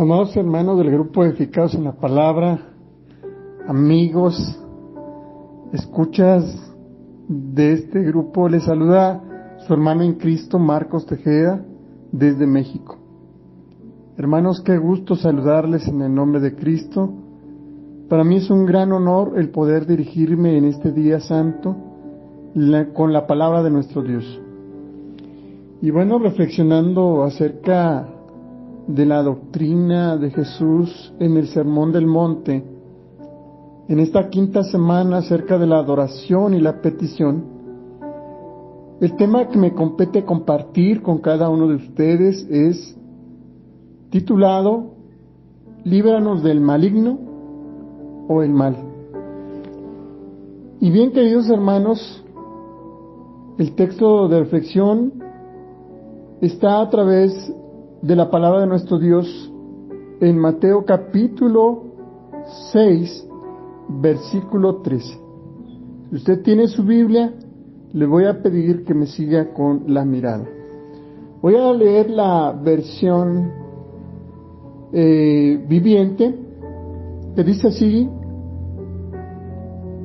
Amados hermanos del grupo Edificados en la Palabra, amigos, escuchas de este grupo, les saluda su hermano en Cristo, Marcos Tejeda, desde México. Hermanos, qué gusto saludarles en el nombre de Cristo. Para mí es un gran honor el poder dirigirme en este día santo con la palabra de nuestro Dios. Y bueno, reflexionando acerca de la doctrina de Jesús en el Sermón del Monte, en esta quinta semana acerca de la adoración y la petición, el tema que me compete compartir con cada uno de ustedes es titulado Líbranos del maligno o el mal. Y bien, queridos hermanos, el texto de reflexión está a través de la palabra de nuestro Dios en Mateo capítulo 6, versículo 13. Si usted tiene su Biblia, le voy a pedir que me siga con la mirada. Voy a leer la versión viviente, que dice así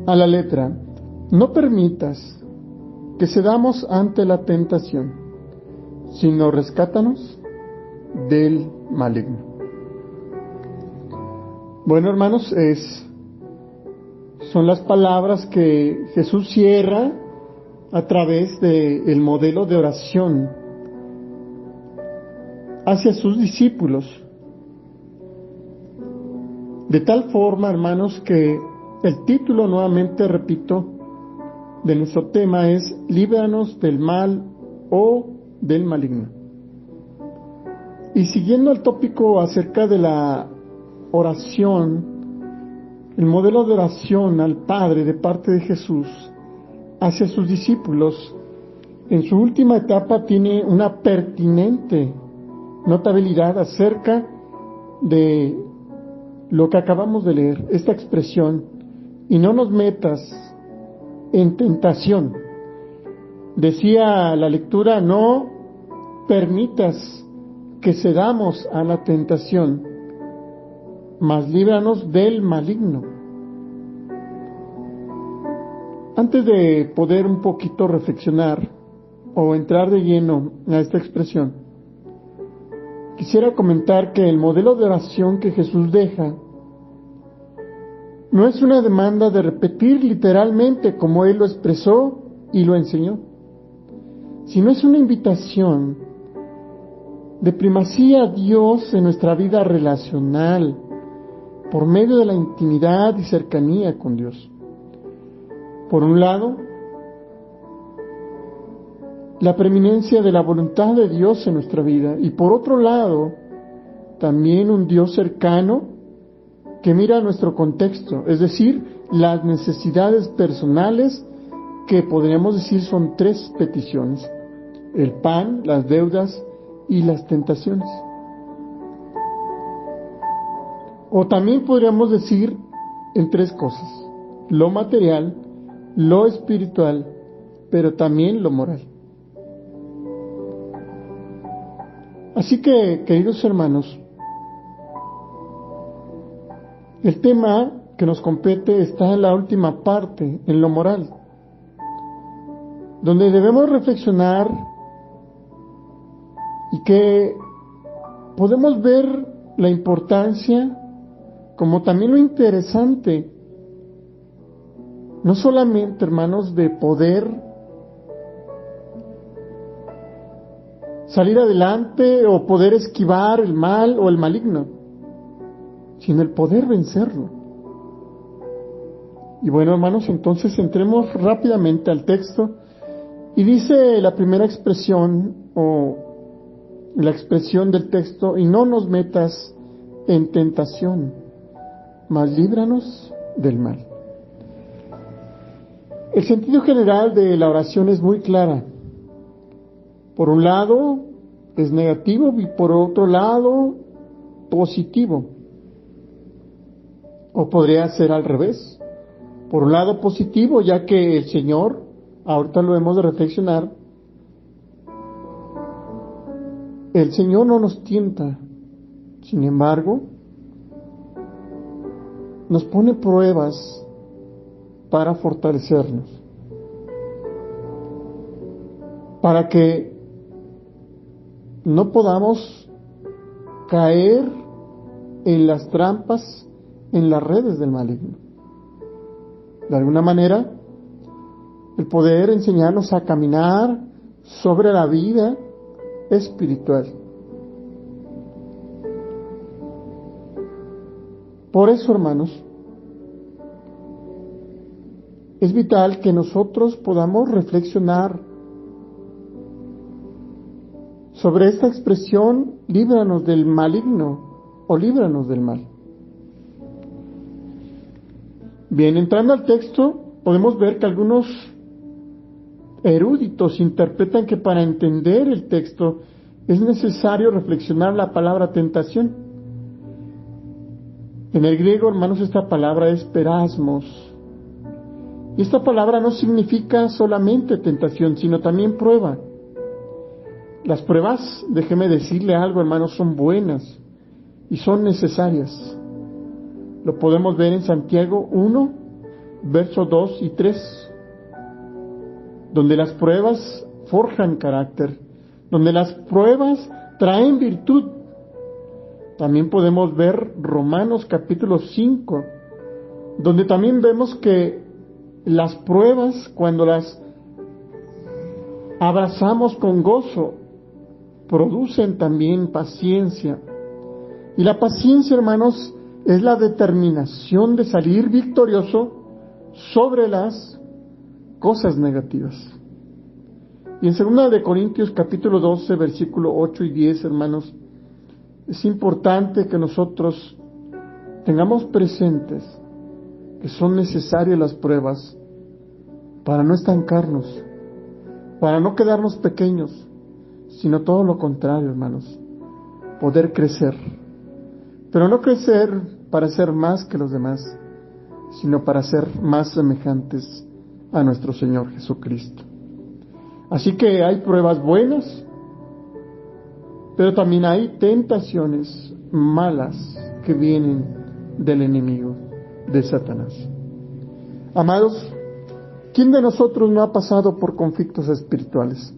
a la letra: no permitas que cedamos ante la tentación, sino rescátanos del maligno. Bueno, hermanos, son las palabras que Jesús cierra a través del modelo de oración hacia sus discípulos. De tal forma, hermanos, que el título, nuevamente repito, de nuestro tema es Líbranos del mal o del maligno. Y siguiendo el tópico acerca de la oración, el modelo de oración al Padre de parte de Jesús hacia sus discípulos, en su última etapa tiene una pertinente notabilidad acerca de lo que acabamos de leer, esta expresión, y no nos metas en tentación. Decía la lectura, no permitas que cedamos a la tentación, mas líbranos del maligno. Antes de poder un poquito reflexionar o entrar de lleno a esta expresión, quisiera comentar que el modelo de oración que Jesús deja no es una demanda de repetir literalmente como Él lo expresó y lo enseñó, sino es una invitación de primacía a Dios en nuestra vida relacional, por medio de la intimidad y cercanía con Dios. Por un lado, la preeminencia de la voluntad de Dios en nuestra vida, y por otro lado, también un Dios cercano que mira nuestro contexto, es decir, las necesidades personales, que podríamos decir son tres peticiones: el pan, las deudas y las tentaciones. O también podríamos decir en tres cosas: lo material, lo espiritual, pero también lo moral. Así que, queridos hermanos, el tema que nos compete está en la última parte, en lo moral, donde debemos reflexionar y que podemos ver la importancia, como también lo interesante, no solamente, hermanos, de poder salir adelante o poder esquivar el mal o el maligno, sino el poder vencerlo. Y bueno, hermanos, entonces entremos rápidamente al texto, y dice la primera expresión o la expresión del texto: y no nos metas en tentación, mas líbranos del mal. El sentido general de la oración es muy clara. Por un lado es negativo y por otro lado positivo. O podría ser al revés. Por un lado positivo, ya que el Señor, ahorita lo hemos de reflexionar, el Señor no nos tienta Sin embargo, nos pone pruebas para fortalecernos, para que no podamos caer en las trampas, en las redes del maligno. De alguna manera, el poder enseñarnos a caminar sobre la vida espiritual. Por eso, hermanos, es vital que nosotros podamos reflexionar sobre esta expresión, líbranos del maligno o líbranos del mal. Bien, entrando al texto, podemos ver que algunos eruditos interpretan que para entender el texto es necesario reflexionar la palabra tentación. En el griego, hermanos, esta palabra es perasmos. Y esta palabra no significa solamente tentación, sino también prueba. Las pruebas, déjeme decirle algo, hermanos, son buenas y son necesarias. Lo podemos ver en Santiago 1, versos 2 y 3, donde las pruebas forjan carácter, donde las pruebas traen virtud. También podemos ver Romanos capítulo 5, donde también vemos que las pruebas, cuando las abrazamos con gozo, producen también paciencia. Y la paciencia, hermanos, es la determinación de salir victorioso sobre las cosas negativas. Y en 2 de Corintios capítulo 12, versículo 8 y 10, hermanos, es importante que nosotros tengamos presentes que son necesarias las pruebas para no estancarnos, para no quedarnos pequeños, sino todo lo contrario, hermanos, poder crecer. Pero no crecer para ser más que los demás, sino para ser más semejantes a nuestro Señor Jesucristo. Así que hay pruebas buenas, pero también hay tentaciones malas que vienen del enemigo, de Satanás. Amados, ¿quién de nosotros no ha pasado por conflictos espirituales?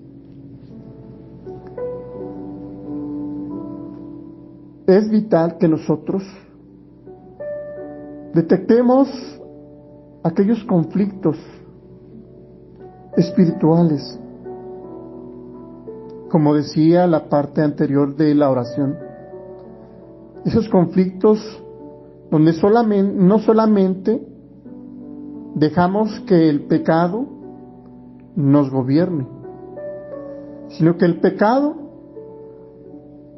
Es vital que nosotros detectemos aquellos conflictos espirituales, como decía la parte anterior de la oración, esos conflictos donde no solamente dejamos que el pecado nos gobierne, sino que el pecado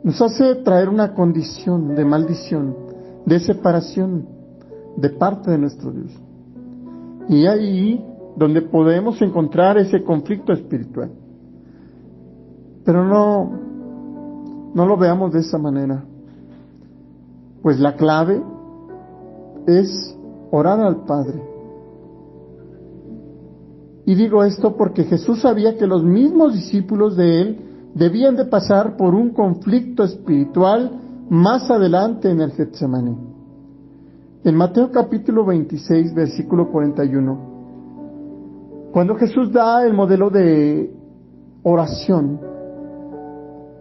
nos hace traer una condición de maldición, de separación de parte de nuestro Dios. Y ahí donde podemos encontrar ese conflicto espiritual. Pero no lo veamos de esa manera, pues la clave es orar al Padre. Y digo esto porque Jesús sabía que los mismos discípulos de Él debían de pasar por un conflicto espiritual más adelante en el Getsemaní. En Mateo capítulo 26, versículo 41, cuando Jesús da el modelo de oración,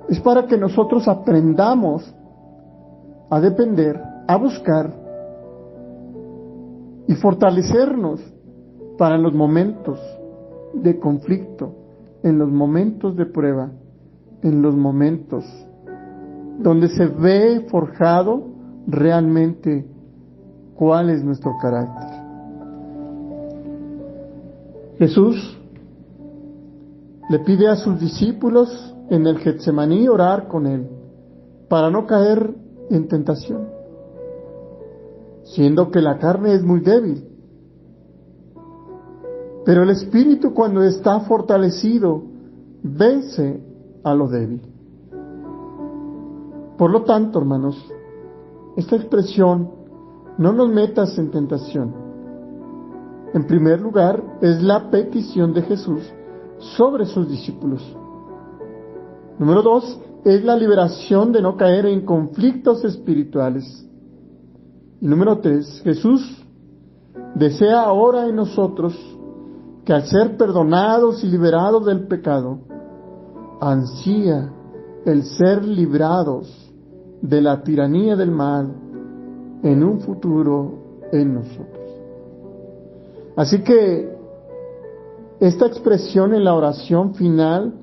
es para que nosotros aprendamos a depender, a buscar y fortalecernos para los momentos de conflicto, en los momentos de prueba, en los momentos donde se ve forjado realmente cuál es nuestro carácter. Jesús le pide a sus discípulos en el Getsemaní orar con él para no caer en tentación, siendo que la carne es muy débil, pero el espíritu, cuando está fortalecido, vence a lo débil. Por lo tanto, hermanos, esta expresión, no nos metas en tentación, en primer lugar es la petición de Jesús sobre sus discípulos. Número 2, es la liberación de no caer en conflictos espirituales. Y número 3, Jesús desea ahora en nosotros que al ser perdonados y liberados del pecado, ansía el ser librados de la tiranía del mal en un futuro en nosotros. Así que esta expresión en la oración final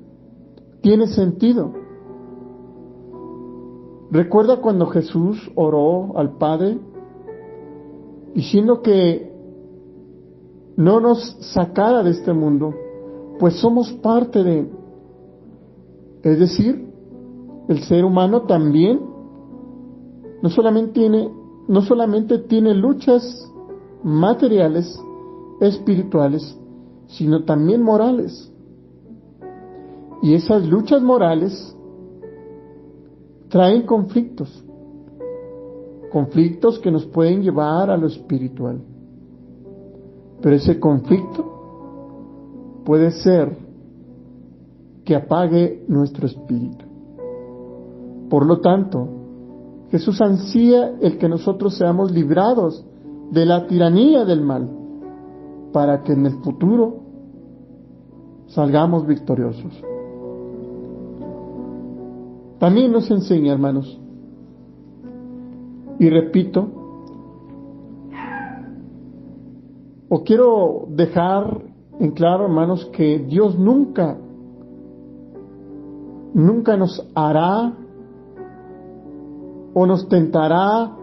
tiene sentido. Recuerda cuando Jesús oró al Padre diciendo que no nos sacara de este mundo, pues somos parte de él. Es decir, el ser humano también no solamente tiene luchas materiales, espirituales, sino también morales. Y esas luchas morales traen conflictos que nos pueden llevar a lo espiritual. Pero ese conflicto puede ser que apague nuestro espíritu. Por lo tanto, Jesús ansía el que nosotros seamos librados de la tiranía del mal, para que en el futuro salgamos victoriosos. También nos enseña, hermanos, y repito, o quiero dejar en claro, hermanos, que Dios nunca nos hará o nos tentará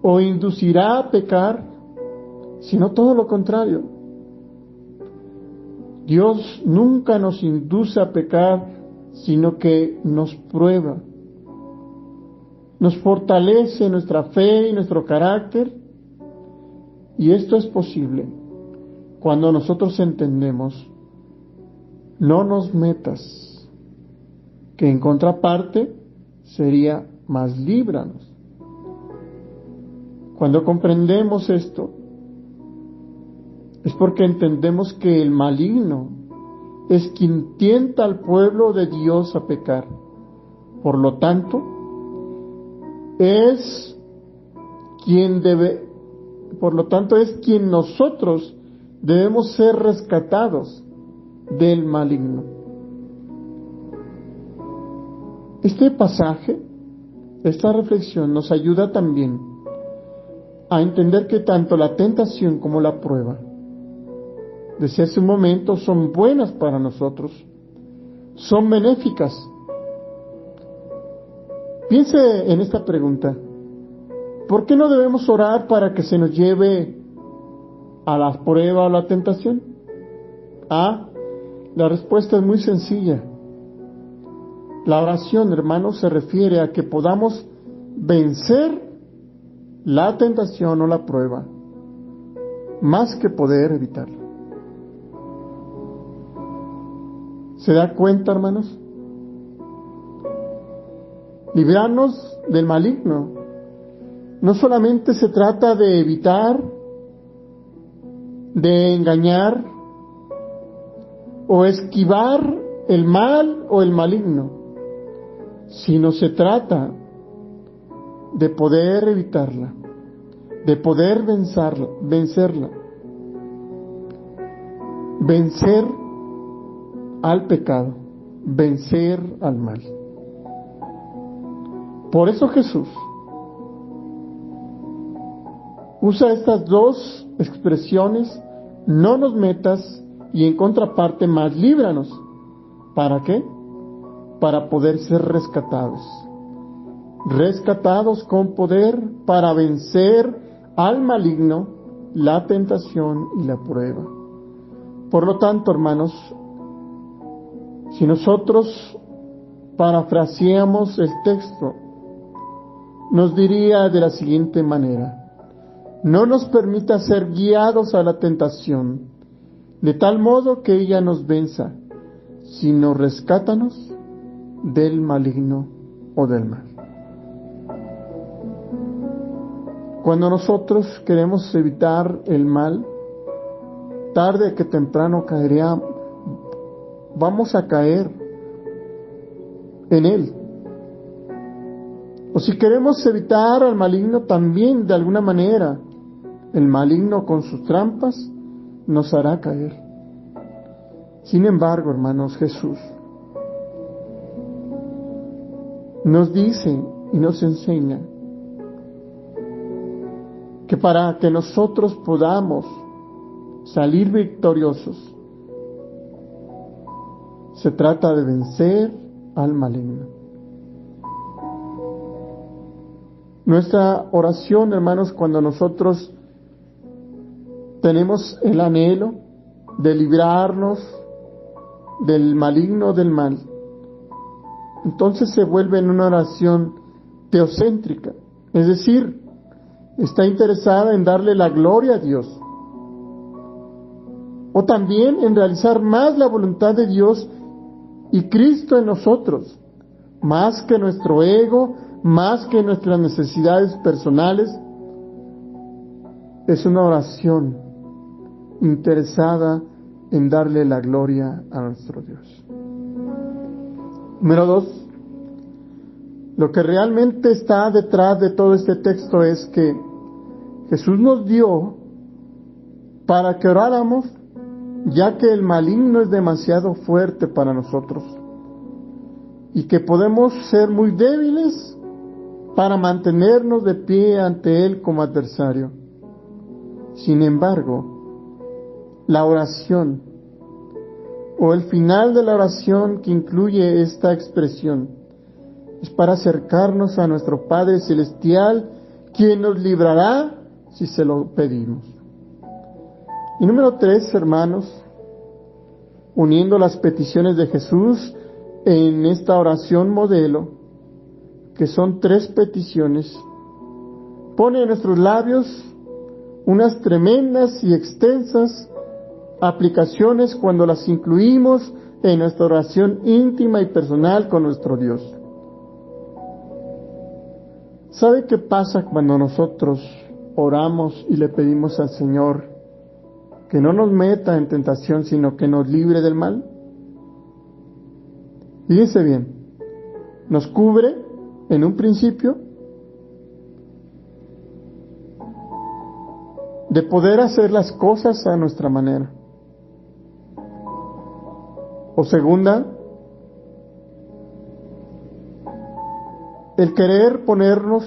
o inducirá a pecar, sino todo lo contrario. Dios nunca nos induce a pecar, sino que nos prueba, nos fortalece nuestra fe y nuestro carácter, y esto es posible cuando nosotros entendemos: no nos metas, que en contraparte sería más líbranos. Cuando comprendemos esto, es porque entendemos que el maligno es quien tienta al pueblo de Dios a pecar. Por lo tanto, es quien nosotros debemos ser rescatados del maligno. Este pasaje, esta reflexión nos ayuda también a entender que tanto la tentación como la prueba, desde ese momento, son buenas para nosotros, son benéficas. Piense en esta pregunta: ¿por qué no debemos orar para que se nos lleve a la prueba o la tentación? La respuesta es muy sencilla. La oración, hermanos, se refiere a que podamos vencer la tentación o la prueba, más que poder evitarla. ¿Se da cuenta, hermanos? Librarnos del maligno no solamente se trata de evitar, de engañar o esquivar el mal o el maligno, sino se trata de poder evitarla, de poder vencerla, vencer al pecado, vencer al mal. Por eso Jesús usa estas dos expresiones: no nos metas, y en contraparte, más líbranos. ¿Para qué? Para poder ser rescatados con poder para vencer al maligno, la tentación y la prueba. Por lo tanto, hermanos, si nosotros parafraseamos el texto, nos diría de la siguiente manera: no nos permita ser guiados a la tentación, de tal modo que ella nos venza, sino rescátanos del maligno o del mal. Cuando nosotros queremos evitar el mal, tarde que temprano vamos a caer en Él. O si queremos evitar al maligno, también de alguna manera el maligno con sus trampas nos hará caer. Sin embargo, hermanos, Jesús nos dice y nos enseña que para que nosotros podamos salir victoriosos, se trata de vencer al maligno. Nuestra oración, hermanos, cuando nosotros tenemos el anhelo de librarnos del maligno, del mal, entonces se vuelve en una oración teocéntrica, es decir, está interesada en darle la gloria a Dios, o también en realizar más la voluntad de Dios y Cristo en nosotros, más que nuestro ego, más que nuestras necesidades personales. Es una oración interesada en darle la gloria a nuestro Dios. Número 2. Lo que realmente está detrás de todo este texto es que Jesús nos dio para que oráramos, ya que el maligno es demasiado fuerte para nosotros y que podemos ser muy débiles para mantenernos de pie ante Él como adversario. Sin embargo, la oración o el final de la oración que incluye esta expresión es para acercarnos a nuestro Padre Celestial, quien nos librará si se lo pedimos. Y número 3, hermanos, uniendo las peticiones de Jesús en esta oración modelo, que son 3 peticiones, pone en nuestros labios unas tremendas y extensas aplicaciones cuando las incluimos en nuestra oración íntima y personal con nuestro Dios. ¿Sabe qué pasa cuando nosotros oramos y le pedimos al Señor que no nos meta en tentación, sino que nos libre del mal? Fíjense bien, nos cubre en un principio de poder hacer las cosas a nuestra manera. O segunda, el querer ponernos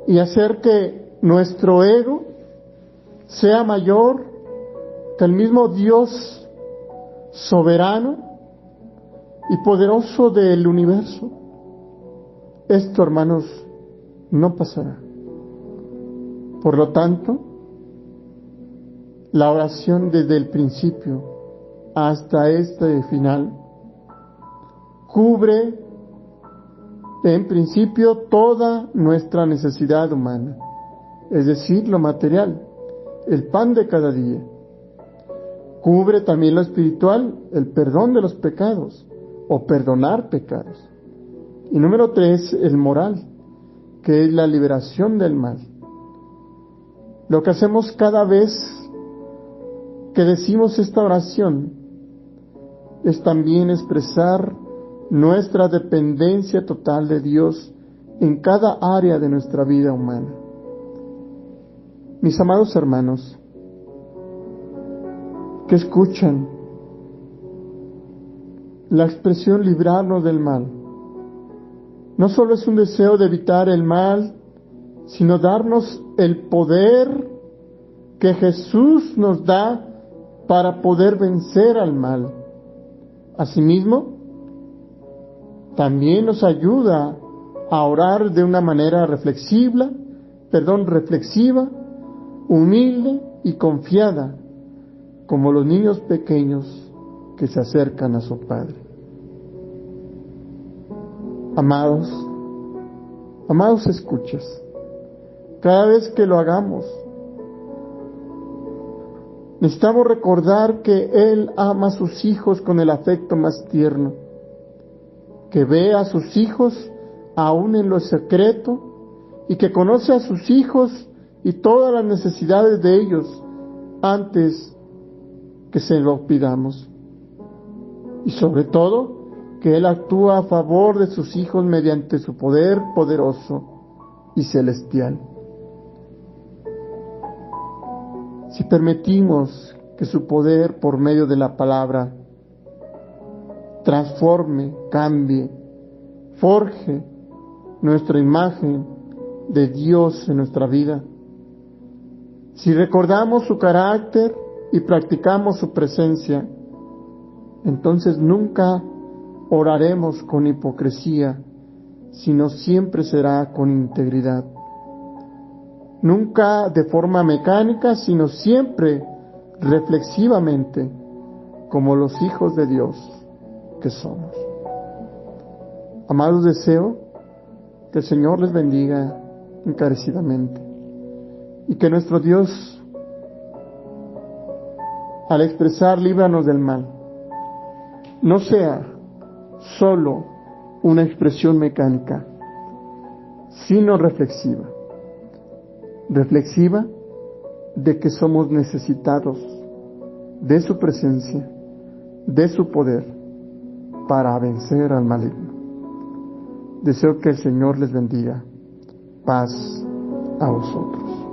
y hacer que nuestro ego sea mayor que el mismo Dios soberano y poderoso del universo. Esto, hermanos, no pasará. Por lo tanto, la oración desde el principio hasta este final cubre en principio toda nuestra necesidad humana, es decir, lo material, el pan de cada día. Cubre también lo espiritual, el perdón de los pecados o perdonar pecados. Y número 3, el moral, que es la liberación del mal. Lo que hacemos cada vez que decimos esta oración es también expresar nuestra dependencia total de Dios en cada área de nuestra vida humana. Mis amados hermanos, que escuchan la expresión librarnos del mal, no solo es un deseo de evitar el mal, sino darnos el poder que Jesús nos da para poder vencer al mal. Asimismo, también nos ayuda a orar de una manera reflexiva, humilde y confiada, como los niños pequeños que se acercan a su Padre. Amados escuchas, cada vez que lo hagamos, necesitamos recordar que Él ama a sus hijos con el afecto más tierno, que ve a sus hijos aún en lo secreto y que conoce a sus hijos y todas las necesidades de ellos antes que se lo pidamos. y sobre todo que Él actúa a favor de sus hijos mediante su poder poderoso y celestial. Si permitimos que su poder por medio de la palabra transforme, cambie, forje nuestra imagen de Dios en nuestra vida, si recordamos su carácter y practicamos su presencia, entonces nunca oraremos con hipocresía, sino siempre será con integridad. Nunca de forma mecánica, sino siempre reflexivamente, como los hijos de Dios que somos. Amados, deseo que el Señor les bendiga encarecidamente y que nuestro Dios, al expresar líbranos del mal, no sea solo una expresión mecánica, sino reflexiva de que somos necesitados de su presencia, de su poder, para vencer al maligno. Deseo que el Señor les bendiga. Paz a vosotros.